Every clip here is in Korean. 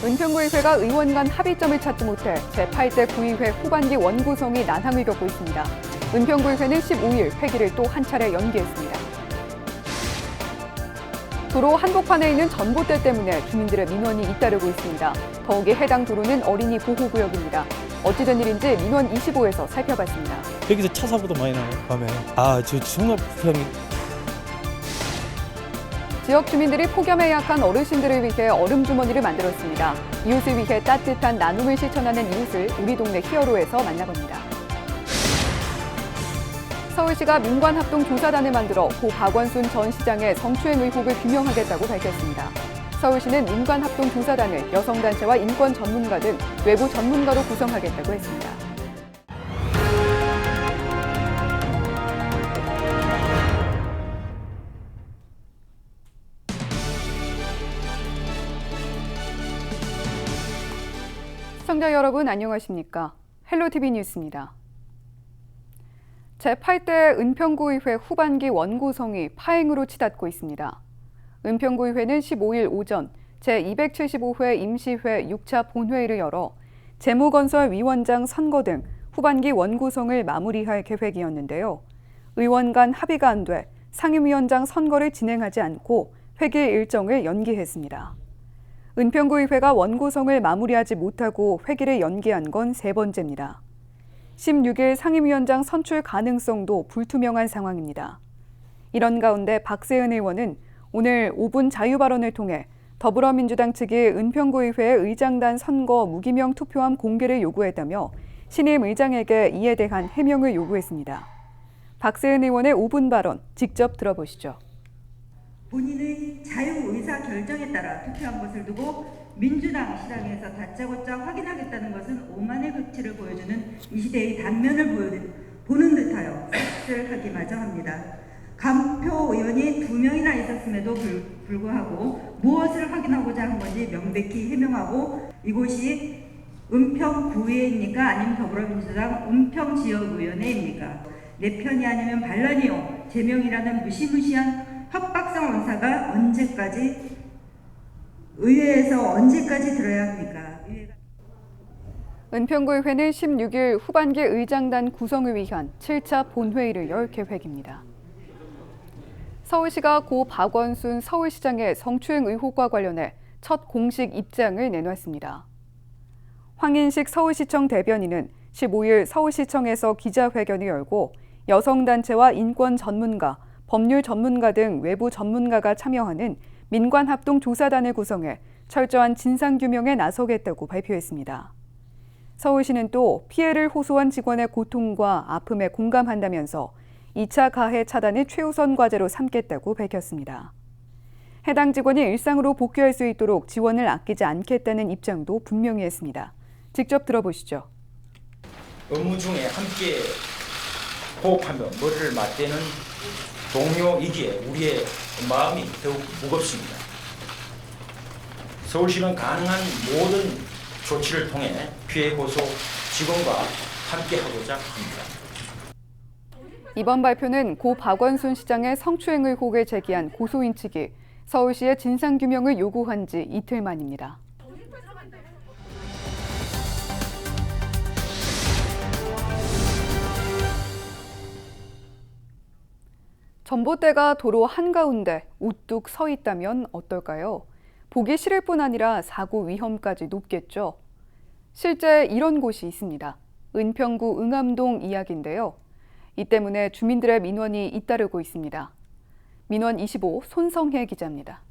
은평구의회가 의원 간 합의점을 찾지 못해 제8대 구의회 후반기 원구성이 난항을 겪고 있습니다. 은평구의회는 15일 회기를 또 한 차례 연기했습니다. 도로 한복판에 있는 전봇대 때문에 주민들의 민원이 잇따르고 있습니다. 더욱이 해당 도로는 어린이 보호구역입니다. 어찌된 일인지 민원 25에서 살펴봤습니다. 여기서 차 사고도 많이 나요, 밤에. 저 정말 불편합니다. 지역 주민들이 폭염에 약한 어르신들을 위해 얼음 주머니를 만들었습니다. 이웃을 위해 따뜻한 나눔을 실천하는 이웃을 우리 동네 히어로에서 만나봅니다. 서울시가 민관합동조사단을 만들어 고 박원순 전 시장의 성추행 의혹을 규명하겠다고 밝혔습니다. 서울시는 민관합동조사단을 여성단체와 인권 전문가 등 외부 전문가로 구성하겠다고 했습니다. 시청자 여러분 안녕하십니까? 헬로티비 뉴스입니다. 제8대 은평구의회 후반기 원구성이 파행으로 치닫고 있습니다. 은평구의회는 15일 오전 제275회 임시회 6차 본회의를 열어 재무건설위원장 선거 등 후반기 원구성을 마무리할 계획이었는데요. 의원 간 합의가 안 돼 상임위원장 선거를 진행하지 않고 회기 일정을 연기했습니다. 은평구의회가 원구성을 마무리하지 못하고 회기를 연기한 건 세 번째입니다. 16일 상임위원장 선출 가능성도 불투명한 상황입니다. 이런 가운데 박세은 의원은 오늘 5분 자유발언을 통해 더불어민주당 측이 은평구의회 의장단 선거 무기명 투표함 공개를 요구했다며 신임 의장에게 이에 대한 해명을 요구했습니다. 박세은 의원의 5분 발언 직접 들어보시죠. 본인의 자유의사결정에 따라 투표한 것을 두고 민주당 시당에서 다짜고짜 확인하겠다는 것은 오만의 극치를 보여주는 이 시대의 단면을 보는 듯하여 씁쓸하기 마저합니다. 간표 의원이 2명이나 있었음에도 불구하고 무엇을 확인하고자 한 건지 명백히 해명하고 이곳이 은평구의회입니까? 아니면 더불어민주당 은평지역위원회입니까? 내 편이 아니면 반란이요. 제명이라는 무시무시한 협박성 언사가 의회에서 언제까지 들어야 합니까? 은평구의회는 16일 후반기 의장단 구성을 위한 7차 본회의를 열 계획입니다. 서울시가 고 박원순 서울시장의 성추행 의혹과 관련해 첫 공식 입장을 내놨습니다. 황인식 서울시청 대변인은 15일 서울시청에서 기자회견을 열고 여성단체와 인권 전문가, 법률 전문가 등 외부 전문가가 참여하는 민관합동조사단을 구성해 철저한 진상규명에 나서겠다고 발표했습니다. 서울시는 또 피해를 호소한 직원의 고통과 아픔에 공감한다면서 2차 가해 차단을 최우선 과제로 삼겠다고 밝혔습니다. 해당 직원이 일상으로 복귀할 수 있도록 지원을 아끼지 않겠다는 입장도 분명히 했습니다. 직접 들어보시죠. 업무 중에 함께 호흡하며 머리를 맞대는 동료이기에 우리의 마음이 더욱 무겁습니다. 서울시는 가능한 모든 조치를 통해 피해 호소 직원과 함께하고자 합니다. 이번 발표는 고 박원순 시장의 성추행 의혹을 제기한 고소인 측이 서울시의 진상규명을 요구한 지 이틀 만입니다. 전봇대가 도로 한가운데 우뚝 서 있다면 어떨까요? 보기 싫을 뿐 아니라 사고 위험까지 높겠죠. 실제 이런 곳이 있습니다. 은평구 응암동 이야기인데요. 이 때문에 주민들의 민원이 잇따르고 있습니다. 민원 25 손성혜 기자입니다.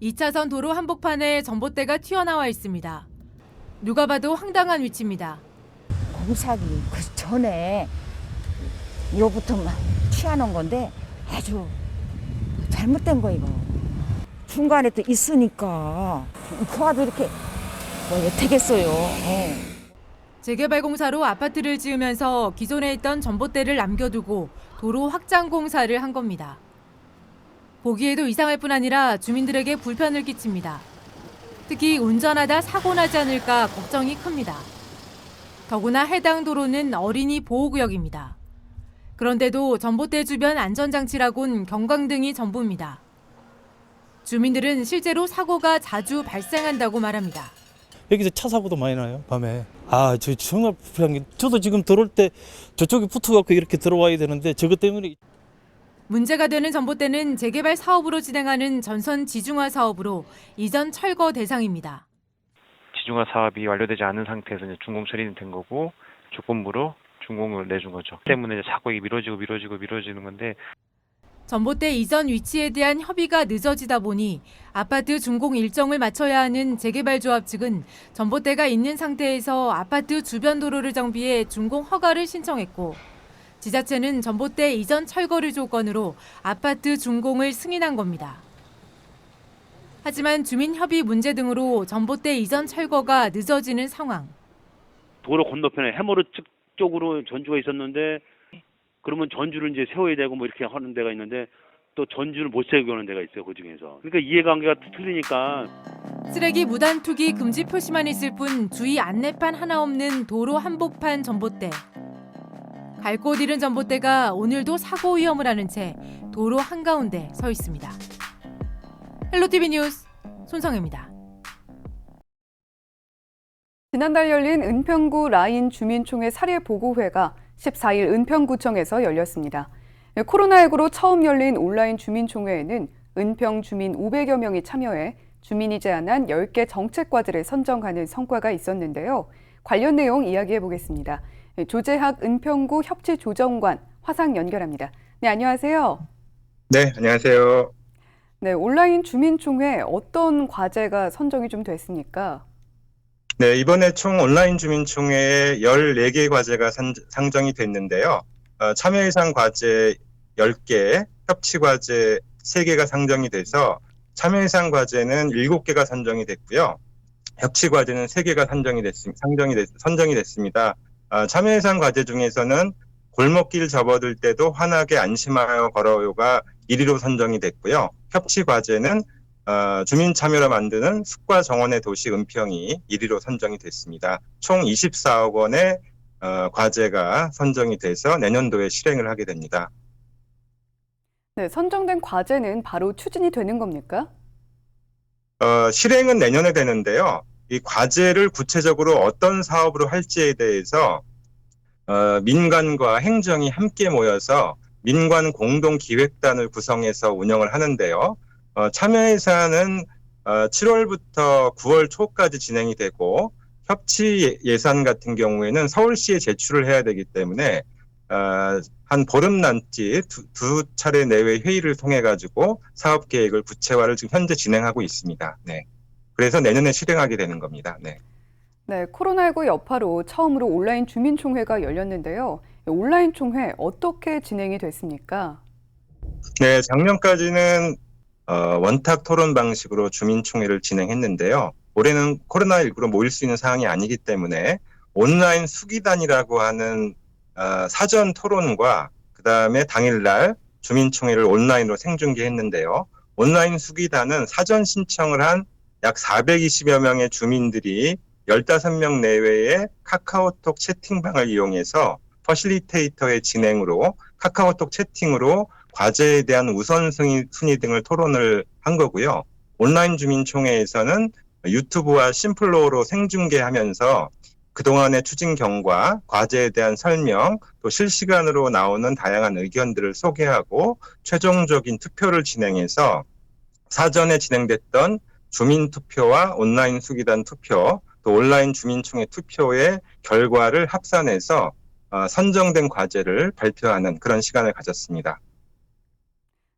2차선 도로 한복판에 전봇대가 튀어나와 있습니다. 누가 봐도 황당한 위치입니다. 공사기 그 전에 이거부터 막 튀어나온 건데 아주 잘못된 거 이거. 중간에 또 있으니까 그와도 이렇게 되겠어요. 재개발 공사로 아파트를 지으면서 기존에 있던 전봇대를 남겨두고 도로 확장 공사를 한 겁니다. 보기에도 이상할 뿐 아니라 주민들에게 불편을 끼칩니다. 특히 운전하다 사고 나지 않을까 걱정이 큽니다. 더구나 해당 도로는 어린이 보호구역입니다. 그런데도 전봇대 주변 안전장치라곤 경광등이 전부입니다. 주민들은 실제로 사고가 자주 발생한다고 말합니다. 여기서 차 사고도 많이 나요, 밤에. 저 정말 불편한 게, 저도 지금 들어올 때 저쪽에 붙어갖고 이렇게 들어와야 되는데 저것 때문에. 문제가 되는 전봇대는 재개발 사업으로 진행하는 전선 지중화 사업으로 이전 철거 대상입니다. 지중화 사업이 완료되지 않은 상태에서 이제 준공 처리는 된 거고 조건부로 준공을 내준 거죠. 때문에 이제 자꾸 미뤄지는 건데. 전봇대 이전 위치에 대한 협의가 늦어지다 보니 아파트 준공 일정을 맞춰야 하는 재개발 조합 측은 전봇대가 있는 상태에서 아파트 주변 도로를 정비해 준공 허가를 신청했고, 지자체는 전봇대 이전 철거를 조건으로 아파트 준공을 승인한 겁니다. 하지만 주민협의 문제 등으로 전봇대 이전 철거가 늦어지는 상황. 도로 건너편에 해머르 쪽으로 전주가 있었는데, 그러면 전주를 이제 세워야 되고 뭐 이렇게 하는 데가 있는데 또 전주를 못 세우게 하는 데가 있어요, 그 중에서. 그러니까 이해관계가 틀리니까. 쓰레기 무단 투기 금지 표시만 있을 뿐 주의 안내판 하나 없는 도로 한복판 전봇대. 갈 곳 잃은 전봇대가 오늘도 사고 위험을 하는 채 도로 한가운데 서 있습니다. 헬로티비 뉴스 손성혜입니다. 지난달 열린 은평구 라인 주민총회 사례보고회가 14일 은평구청에서 열렸습니다. 코로나19로 처음 열린 온라인 주민총회에는 은평 주민 500여 명이 참여해 주민이 제안한 10개 정책과제를 선정하는 성과가 있었는데요. 관련 내용 이야기해 보겠습니다. 조재학 은평구 협치조정관 화상 연결합니다. 네, 안녕하세요. 네, 안녕하세요. 네, 온라인 주민총회 어떤 과제가 선정이 좀 됐습니까? 네, 이번에 총 온라인 주민총회에 14개 과제가 상정이 됐는데요. 참여 예상 과제 10개, 협치 과제 3개가 상정이 돼서 참여 예상 과제는 7개가 선정이 됐고요. 협치 과제는 3개가 선정이 됐습니다. 참여 예상 과제 중에서는 골목길 접어들 때도 환하게 안심하여 걸어요가 1위로 선정이 됐고요. 협치 과제는 주민 참여로 만드는 숲과 정원의 도시 은평이 1위로 선정이 됐습니다. 총 24억 원의 과제가 선정이 돼서 내년도에 실행을 하게 됩니다. 네, 선정된 과제는 바로 추진이 되는 겁니까? 실행은 내년에 되는데요. 이 과제를 구체적으로 어떤 사업으로 할지에 대해서 민간과 행정이 함께 모여서 민관 공동기획단을 구성해서 운영을 하는데요. 참여 예산은 7월부터 9월 초까지 진행이 되고, 협치 예산 같은 경우에는 서울시에 제출을 해야 되기 때문에 한 보름 남짓 두 차례 내외 회의를 통해 가지고 사업 계획을 구체화를 지금 현재 진행하고 있습니다. 네. 그래서 내년에 실행하게 되는 겁니다. 네. 네, 코로나19 여파로 처음으로 온라인 주민총회가 열렸는데요. 온라인 총회 어떻게 진행이 됐습니까? 네, 작년까지는 원탁 토론 방식으로 주민총회를 진행했는데요. 올해는 코로나19로 모일 수 있는 상황이 아니기 때문에 온라인 수기단이라고 하는 사전 토론과 그다음에 당일날 주민총회를 온라인으로 생중계했는데요. 온라인 수기단은 사전 신청을 한 약 420여 명의 주민들이 15명 내외의 카카오톡 채팅방을 이용해서 퍼실리테이터의 진행으로 카카오톡 채팅으로 과제에 대한 우선순위 등을 토론을 한 거고요. 온라인 주민총회에서는 유튜브와 심플로우로 생중계하면서 그동안의 추진 경과, 과제에 대한 설명, 또 실시간으로 나오는 다양한 의견들을 소개하고 최종적인 투표를 진행해서 사전에 진행됐던 주민투표와 온라인 수기단 투표, 또 온라인 주민총회 투표의 결과를 합산해서 선정된 과제를 발표하는 그런 시간을 가졌습니다.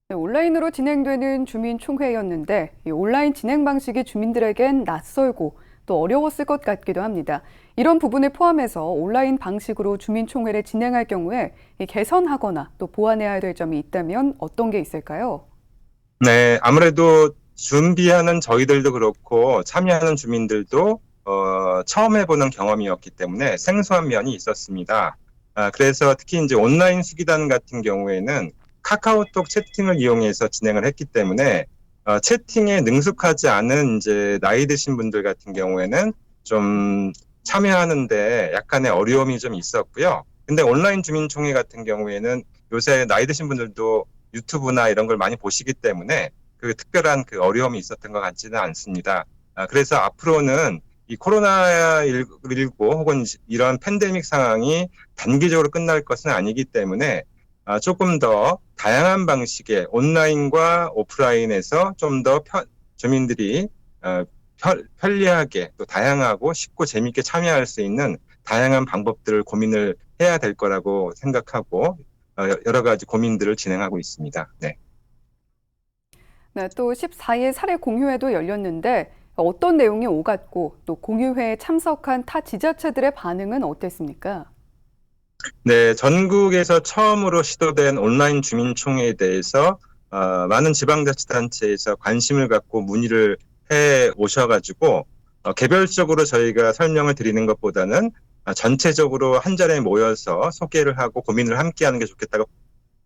네, 온라인으로 진행되는 주민총회였는데 이 온라인 진행 방식이 주민들에겐 낯설고 또 어려웠을 것 같기도 합니다. 이런 부분을 포함해서 온라인 방식으로 주민총회를 진행할 경우에 개선하거나 또 보완해야 될 점이 있다면 어떤 게 있을까요? 네, 아무래도 준비하는 저희들도 그렇고 참여하는 주민들도 처음 해보는 경험이었기 때문에 생소한 면이 있었습니다. 그래서 특히 이제 온라인 수기단 같은 경우에는 카카오톡 채팅을 이용해서 진행을 했기 때문에 채팅에 능숙하지 않은 이제 나이 드신 분들 같은 경우에는 좀 참여하는데 약간의 어려움이 좀 있었고요. 근데 온라인 주민총회 같은 경우에는 요새 나이 드신 분들도 유튜브나 이런 걸 많이 보시기 때문에 그 특별한 그 어려움이 있었던 것 같지는 않습니다. 그래서 앞으로는 이 코로나19 혹은 이런 팬데믹 상황이 단기적으로 끝날 것은 아니기 때문에 조금 더 다양한 방식의 온라인과 오프라인에서 좀 더 주민들이 편리하게 또 다양하고 쉽고 재미있게 참여할 수 있는 다양한 방법들을 고민을 해야 될 거라고 생각하고 여러 가지 고민들을 진행하고 있습니다. 네. 네, 또 14일 사례 공유회도 열렸는데 어떤 내용이 오갔고 또 공유회에 참석한 타 지자체들의 반응은 어땠습니까? 네, 전국에서 처음으로 시도된 온라인 주민총회에 대해서 많은 지방자치단체에서 관심을 갖고 문의를 해 오셔가지고 개별적으로 저희가 설명을 드리는 것보다는 전체적으로 한 자리에 모여서 소개를 하고 고민을 함께하는 게 좋겠다고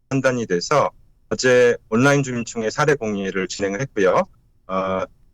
판단이 돼서 어제 온라인 주민총회 사례 공유회를 진행을 했고요.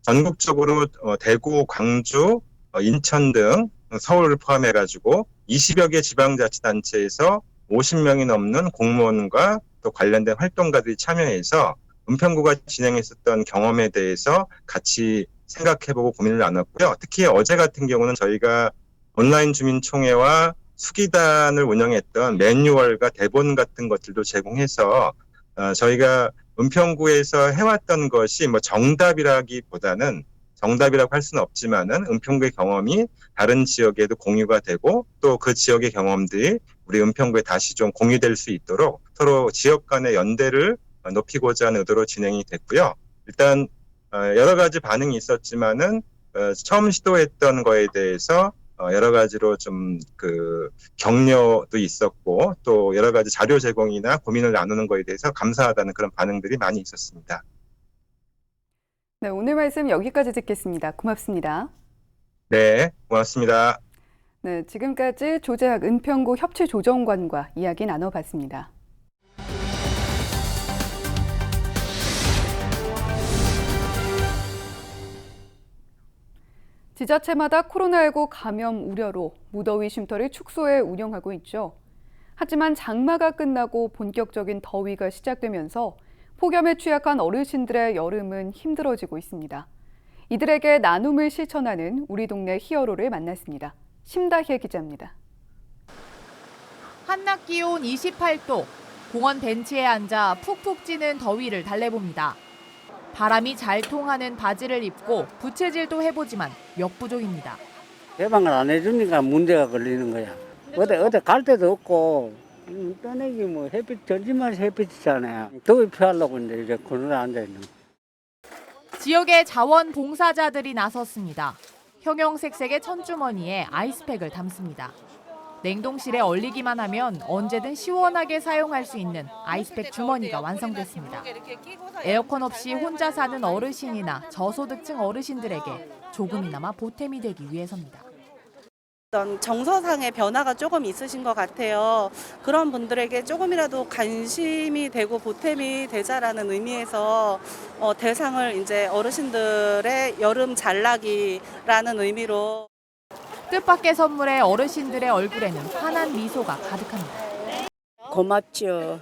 전국적으로 대구, 광주, 인천 등 서울을 포함해가지고 20여 개 지방자치단체에서 50명이 넘는 공무원과 또 관련된 활동가들이 참여해서 은평구가 진행했었던 경험에 대해서 같이 생각해보고 고민을 나눴고요. 특히 어제 같은 경우는 저희가 온라인 주민총회와 수기단을 운영했던 매뉴얼과 대본 같은 것들도 제공해서 저희가 은평구에서 해왔던 것이 뭐 정답이라고 할 수는 없지만은 은평구의 경험이 다른 지역에도 공유가 되고 또 그 지역의 경험들이 우리 은평구에 다시 좀 공유될 수 있도록 서로 지역 간의 연대를 높이고자 하는 의도로 진행이 됐고요. 일단 여러 가지 반응이 있었지만은 처음 시도했던 거에 대해서 여러 가지로 좀 그 격려도 있었고 또 여러 가지 자료 제공이나 고민을 나누는 거에 대해서 감사하다는 그런 반응들이 많이 있었습니다. 네, 오늘 말씀 여기까지 듣겠습니다. 고맙습니다. 네, 고맙습니다. 네, 지금까지 조재학 은평구 협치조정관과 이야기 나눠봤습니다. 지자체마다 코로나19 감염 우려로 무더위 쉼터를 축소해 운영하고 있죠. 하지만 장마가 끝나고 본격적인 더위가 시작되면서 폭염에 취약한 어르신들의 여름은 힘들어지고 있습니다. 이들에게 나눔을 실천하는 우리 동네 히어로를 만났습니다. 심다혜 기자입니다. 한낮 기온 28도, 공원 벤치에 앉아 푹푹 찌는 더위를 달래봅니다. 바람이 잘 통하는 바지를 입고 부채질도 해보지만 역부족입니다. 개방을 안 해주니까 문제가 걸리는 거야. 어디 갈 데도 없고 떠내기 뭐 햇빛 전지만 햇빛이잖아요. 더위 피하려고 이제 그늘에 앉아 있는. 지역의 자원봉사자들이 나섰습니다. 형형색색의 천주머니에 아이스팩을 담습니다. 냉동실에 얼리기만 하면 언제든 시원하게 사용할 수 있는 아이스팩 주머니가 완성됐습니다. 에어컨 없이 혼자 사는 어르신이나 저소득층 어르신들에게 조금이나마 보탬이 되기 위해서입니다. 어떤 정서상의 변화가 조금 있으신 것 같아요. 그런 분들에게 조금이라도 관심이 되고 보탬이 되자라는 의미에서 대상을 이제 어르신들의 여름 잘나기라는 의미로. 뜻밖의 선물에 어르신들의 얼굴에는 환한 미소가 가득합니다. 고맙죠.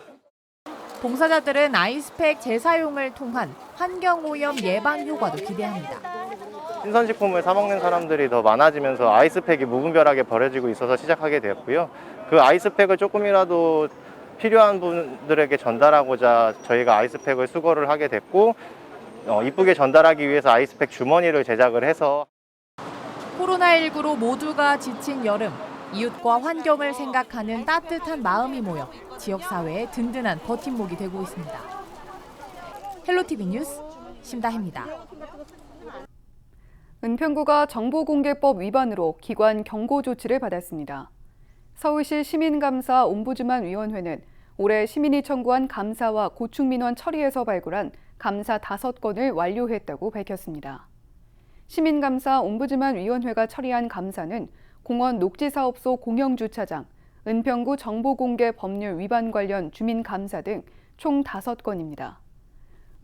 봉사자들은 아이스팩 재사용을 통한 환경오염 예방 효과도 기대합니다. 신선식품을 사 먹는 사람들이 더 많아지면서 아이스팩이 무분별하게 버려지고 있어서 시작하게 되었고요. 그 아이스팩을 조금이라도 필요한 분들에게 전달하고자 저희가 아이스팩을 수거를 하게 됐고 이쁘게 전달하기 위해서 아이스팩 주머니를 제작을 해서 코로나19로 모두가 지친 여름, 이웃과 환경을 생각하는 따뜻한 마음이 모여 지역사회의 든든한 버팀목이 되고 있습니다. 헬로티비 뉴스 심다혜입니다. 은평구가 정보공개법 위반으로 기관 경고 조치를 받았습니다. 서울시 시민감사 옴부즈만위원회는 올해 시민이 청구한 감사와 고충민원 처리에서 발굴한 감사 5건을 완료했다고 밝혔습니다. 시민감사 옴부즈만위원회가 처리한 감사는 공원 녹지사업소 공영주차장, 은평구 정보공개 법률 위반 관련 주민감사 등 총 5건입니다.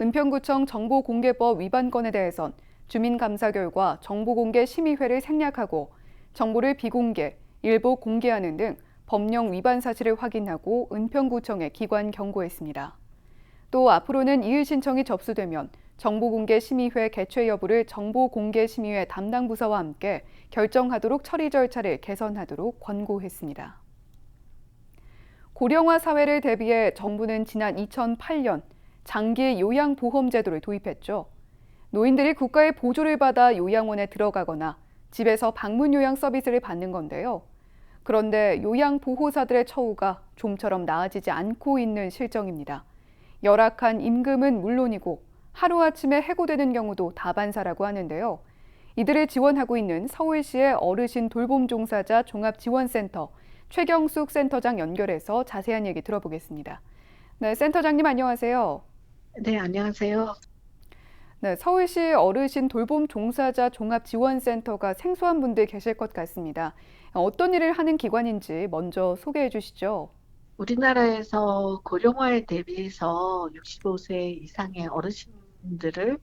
은평구청 정보공개법 위반 건에 대해선 주민감사 결과 정보공개 심의회를 생략하고 정보를 비공개, 일부 공개하는 등 법령 위반 사실을 확인하고 은평구청에 기관 경고했습니다. 또 앞으로는 이의 신청이 접수되면 정보공개심의회 개최 여부를 정보공개심의회 담당 부서와 함께 결정하도록 처리 절차를 개선하도록 권고했습니다. 고령화 사회를 대비해 정부는 지난 2008년 장기 요양보험제도를 도입했죠. 노인들이 국가의 보조를 받아 요양원에 들어가거나 집에서 방문 요양 서비스를 받는 건데요. 그런데 요양보호사들의 처우가 좀처럼 나아지지 않고 있는 실정입니다. 열악한 임금은 물론이고 하루아침에 해고되는 경우도 다반사라고 하는데요. 이들을 지원하고 있는 서울시의 어르신 돌봄 종사자 종합지원센터 최경숙 센터장 연결해서 자세한 얘기 들어보겠습니다. 네, 센터장님 안녕하세요. 네, 안녕하세요. 네, 서울시 어르신 돌봄 종사자 종합지원센터가 생소한 분들 계실 것 같습니다. 어떤 일을 하는 기관인지 먼저 소개해 주시죠. 우리나라에서 고령화에 대비해서 65세 이상의 어르신들을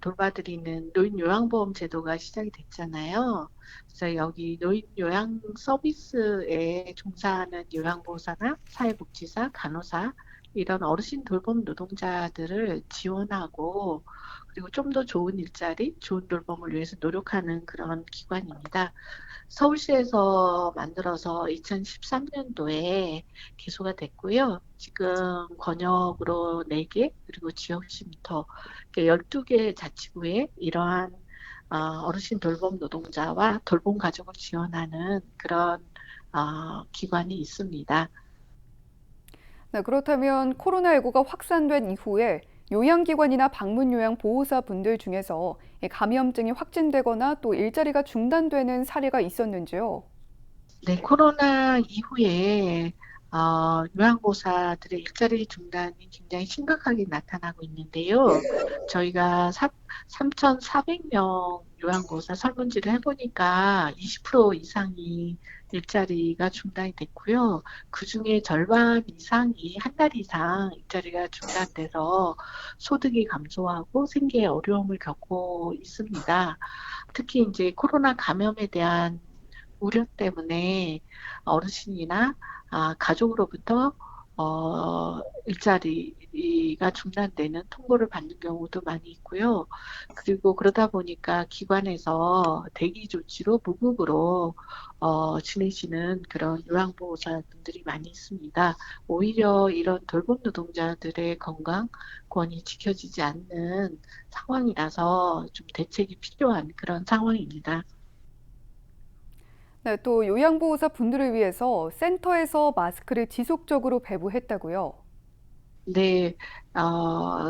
돌봐드리는 노인 요양보험 제도가 시작이 됐잖아요. 그래서 여기 노인 요양 서비스에 종사하는 요양보호사나 사회복지사, 간호사 이런 어르신 돌봄 노동자들을 지원하고 그리고 좀 더 좋은 일자리, 좋은 돌봄을 위해서 노력하는 그런 기관입니다. 서울시에서 만들어서 2013년도에 개소가 됐고요. 지금 권역으로 4개 그리고 지역쉼터 12개 자치구에 이러한 어르신 돌봄 노동자와 돌봄 가족을 지원하는 그런 기관이 있습니다. 네, 그렇다면 코로나19가 확산된 이후에 요양기관이나 방문요양 보호사 분들 중에서 감염증이 확진되거나 또 일자리가 중단되는 사례가 있었는지요? 네, 코로나 이후에 요양보호사들의 일자리 중단이 굉장히 심각하게 나타나고 있는데요. 저희가 3,400명 요양보호사 설문지를 해보니까 20% 이상이 일자리가 중단이 됐고요. 그중에 절반 이상이 한 달 이상 일자리가 중단돼서 소득이 감소하고 생계에 어려움을 겪고 있습니다. 특히 이제 코로나 감염에 대한 우려 때문에 어르신이나 가족으로부터 일자리가 중단되는 통보를 받는 경우도 많이 있고요. 그리고 그러다 보니까 기관에서 대기 조치로 무급으로 지내시는 그런 요양보호사분들이 많이 있습니다. 오히려 이런 돌봄 노동자들의 건강권이 지켜지지 않는 상황이라서 좀 대책이 필요한 그런 상황입니다. 네, 또 요양보호사 분들을 위해서 센터에서 마스크를 지속적으로 배부했다고요? 네,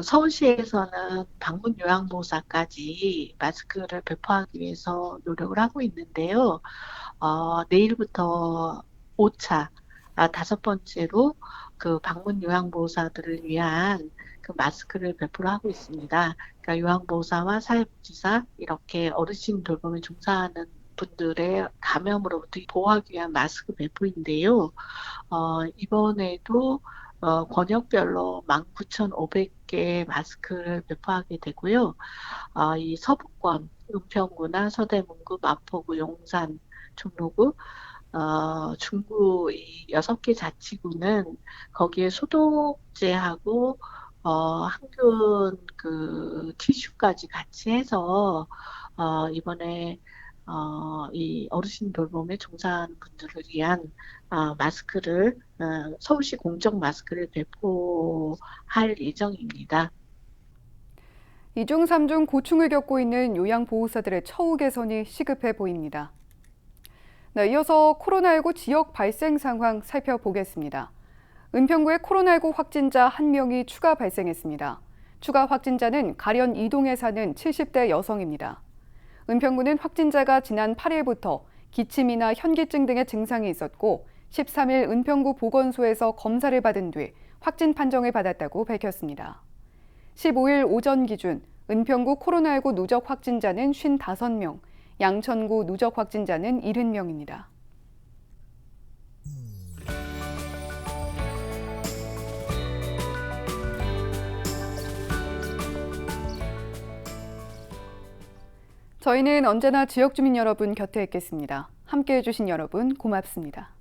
서울시에서는 방문 요양보호사까지 마스크를 배포하기 위해서 노력을 하고 있는데요. 내일부터 5차, 5번째로 그 방문 요양보호사들을 위한 그 마스크를 배포를 하고 있습니다. 그러니까 요양보호사와 사회복지사 이렇게 어르신 돌봄에 종사하는 분들의 감염으로부터 보호하기 위한 마스크 배포인데요. 이번에도 권역별로 19,500개 마스크를 배포하게 되고요. 이 서부권, 은평구나 서대문구, 마포구, 용산, 종로구, 중구 이 6개 자치구는 거기에 소독제하고 항균 그 티슈까지 같이 해서 이번에 이 어르신 돌봄에 종사하는 분들을 위한 마스크를 서울시 공적 마스크를 배포할 예정입니다. 2중, 3중 고충을 겪고 있는 요양보호사들의 처우 개선이 시급해 보입니다. 네, 이어서 코로나19 지역 발생 상황 살펴보겠습니다. 은평구에 코로나19 확진자 1명이 추가 발생했습니다. 추가 확진자는 가련 이동에 사는 70대 여성입니다. 은평구는 확진자가 지난 8일부터 기침이나 현기증 등의 증상이 있었고 13일 은평구 보건소에서 검사를 받은 뒤 확진 판정을 받았다고 밝혔습니다. 15일 오전 기준 은평구 코로나19 누적 확진자는 55명, 양천구 누적 확진자는 70명입니다. 저희는 언제나 지역 주민 여러분 곁에 있겠습니다. 함께해 주신 여러분 고맙습니다.